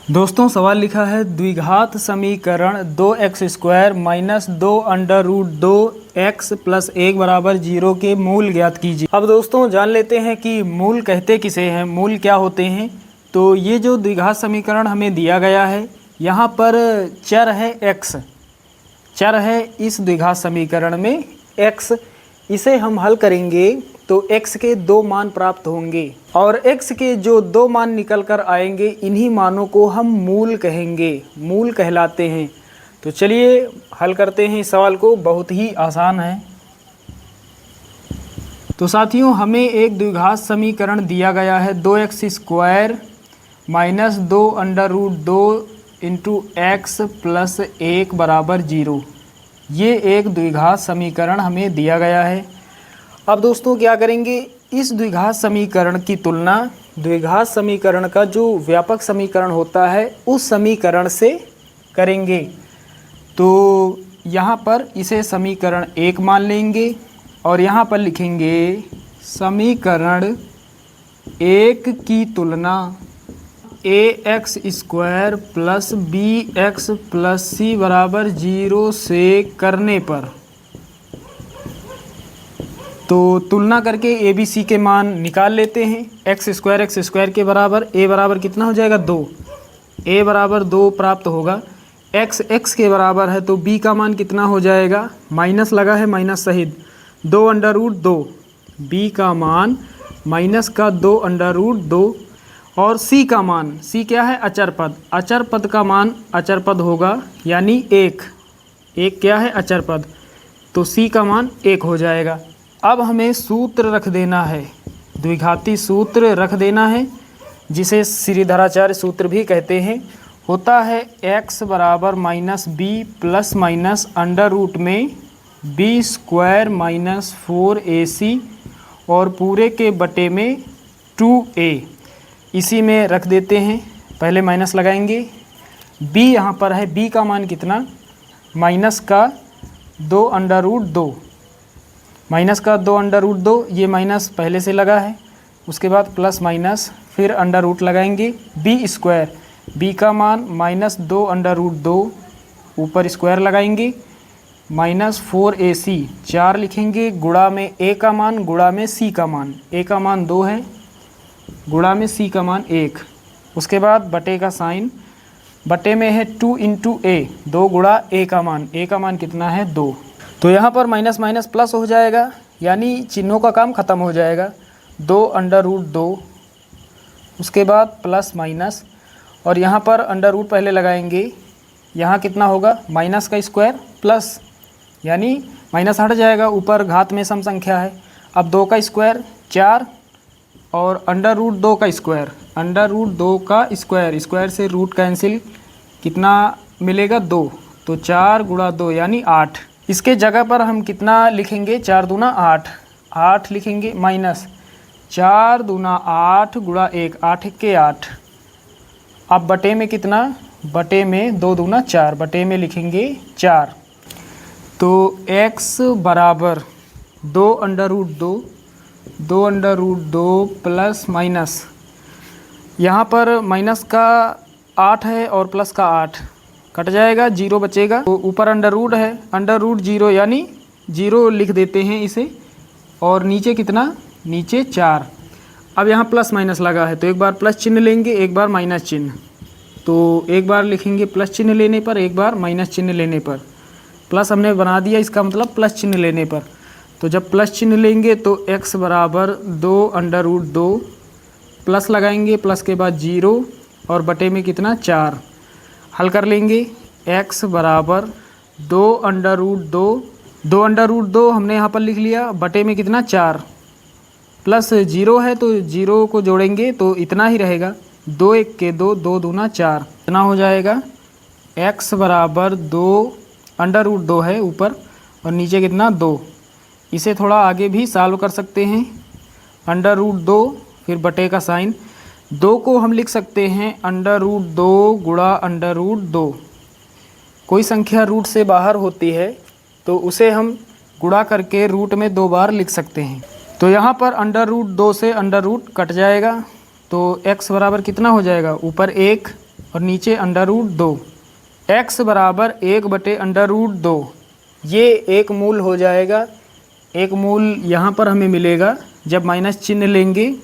दोस्तों सवाल लिखा है द्विघात समीकरण 2x² minus 2 under root 2x plus 1 बराबर 0 के मूल ज्ञात कीजिए। अब दोस्तों जान लेते हैं कि मूल कहते किसे हैं, मूल क्या होते हैं। तो ये जो द्विघात समीकरण हमें दिया गया है, यहाँ पर चर है x, चर है इस द्विघात समीकरण में x। इसे हम हल करेंगे तो x के 2 मान प्राप्त होंगे और x के जो 2 मान निकल कर आएंगे इन्हीं मानों को हम मूल कहेंगे, मूल कहलाते हैं। तो चलिए हल करते हैं इस सवाल को, बहुत ही आसान है। तो साथियों हमें एक द्विघात समीकरण दिया गया है 2x² minus 2 under root 2 into x plus 1 बराबर 0। ये एक द्विघात समीकरण हमें दिया गया है। अब दोस्तों क्या करेंगे, इस द्विघात समीकरण की तुलना द्विघात समीकरण का जो व्यापक समीकरण होता है उस समीकरण से करेंगे। तो यहाँ पर इसे समीकरण 1 मान लेंगे और यहाँ पर लिखेंगे समीकरण 1 की तुलना ax² plus bx plus c बराबर 0 से करने पर। तो तुलना करके a b c के मान निकाल लेते हैं। x² के बराबर a बराबर कितना हो जाएगा 2, a बराबर 2 प्राप्त होगा। x के बराबर है तो b का मान कितना हो जाएगा, माइनस लगा है माइनस सहित 2 अंडर रूट 2, b का मान माइनस का 2 अंडर रूट 2 और c का मान, c क्या है अचर पद, अचर पद का मान अचर पद होगा यानी 1 क्या है अचर पद, तो c का मान 1 हो जाएगा। अब हमें सूत्र रख देना है, द्विघाती सूत्र रख देना है जिसे श्रीधराचार्य सूत्र भी कहते हैं। होता है x बराबर minus B plus minus under root में b² माइनस 4ac और पूरे के बटे में 2a। इसी में रख देते हैं, पहले माइनस लगाएंगे। b यहाँ पर है, b का मान कितना, माइनस का 2 अंडर रूट 2, माइनस का 2 अंडर रूट 2, ये माइनस पहले से लगा है। उसके बाद प्लस माइनस फिर अंडर रूट लगाएंगे। b², b का मान माइनस 2 अंडर रूट 2, ऊपर स्क्वायर लगाएंगे, माइनस 4ac 4 लिखेंगे, गुणा में a का मान, गुणा में c का मान, a का मान 2 है, गुणा में c का मान 1। उसके बाद बटे का साइन, बटे में है 2 इंटू a, 2 गुणा a का मान, a का मान कितना है 2। तो यहाँ पर माइनस माइनस प्लस हो जाएगा यानी चिन्हों का काम ख़त्म हो जाएगा। 2 अंडर रूट 2, उसके बाद प्लस माइनस और यहाँ पर अंडर रूट पहले लगाएंगे। यहाँ कितना होगा माइनस का स्क्वायर प्लस यानी माइनस हट जाएगा, ऊपर घात में सम संख्या है। अब 2 का स्क्वायर 4 और अंडर रूट 2 का स्क्वायर, अंडर रूट 2 का स्क्वायर, स्क्वायर से रूट कैंसिल, कितना मिलेगा 2, तो 4 गुणा 2 यानी 8। इसके जगह पर हम कितना लिखेंगे, 4 दूना 8, 8 लिखेंगे माइनस 4 दूना 8 गुणा 1, 8 के 8। अब बटे में कितना, बटे में 2 दूना 4, बटे में लिखेंगे 4। तो x बराबर 2 under root 2, 2 under root 2 plus minus, यहाँ पर माइनस का 8 है और प्लस का 8 कट जाएगा, 0 बचेगा। तो ऊपर अंडर रूट है, अंडर रूट 0 यानी 0 लिख देते हैं इसे, और नीचे कितना, नीचे 4। अब यहाँ प्लस माइनस लगा है तो एक बार प्लस चिन्ह लेंगे, एक बार माइनस चिन्ह। तो एक बार लिखेंगे प्लस चिन्ह लेने पर, एक बार माइनस चिन्ह लेने पर। प्लस हमने बना दिया, इसका मतलब प्लस चिन्ह लेने पर। तो जब प्लस चिन्ह लेंगे तो x बराबर 2 अंडर रूट 2, प्लस लगाएंगे, प्लस के बाद 0 और बटे में कितना 4। हल कर लेंगे, x बराबर 2 अंडर रूट 2, 2 अंडर रूट 2 हमने यहाँ पर लिख लिया, बटे में कितना 4, प्लस 0 है तो 0 को जोड़ेंगे तो इतना ही रहेगा, 2 1 के 2, 2 दूना 4, इतना हो जाएगा। x बराबर 2 अंडर रूट 2 है ऊपर और नीचे कितना 2। इसे थोड़ा आगे भी सॉल्व कर सकते हैं, अंडर रूट 2 फिर बटे का साइन, 2 को हम लिख सकते हैं अंडर रूट 2 गुणा अंडर रूट 2। कोई संख्या रूट से बाहर होती है तो उसे हम गुणा करके रूट में 2 बार लिख सकते हैं। तो यहाँ पर अंडर रूट 2 से अंडर रूट कट जाएगा तो x बराबर कितना हो जाएगा, ऊपर 1 और नीचे √2। x बराबर 1/√2, ये एक मूल हो जाएगा। एक मूल यहाँ पर हमें मिलेगा जब माइनस चिन्ह लेंगे,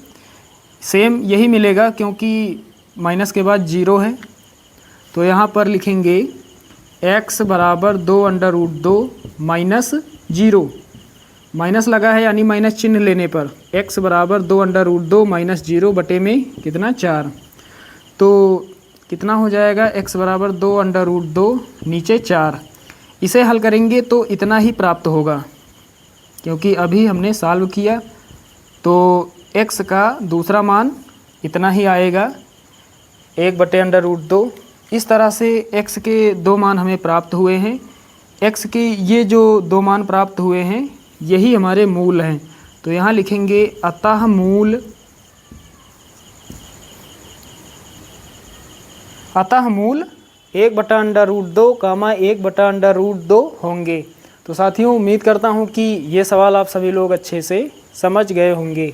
सेम यही मिलेगा क्योंकि माइनस के बाद 0 है। तो यहाँ पर लिखेंगे x बराबर 2√2 माइनस 0, माइनस लगा है यानी माइनस चिन्ह लेने पर x बराबर 2√2 माइनस 0 बटे में कितना 4। तो कितना हो जाएगा x बराबर 2√2 नीचे 4। इसे हल करेंगे तो इतना ही प्राप्त होगा क्योंकि अभी हमने सॉल्व किया, तो x का दूसरा मान इतना ही आएगा 1/√2। इस तरह से x के दो मान हमें प्राप्त हुए हैं। x के ये जो दो मान प्राप्त हुए हैं यही हमारे मूल हैं। तो यहाँ लिखेंगे अतः मूल 1/√2, 1/√2 होंगे। तो साथियों, उम्मीद करता हूँ कि ये सवाल आप सभी लोग अच्छे से समझ गए होंगे।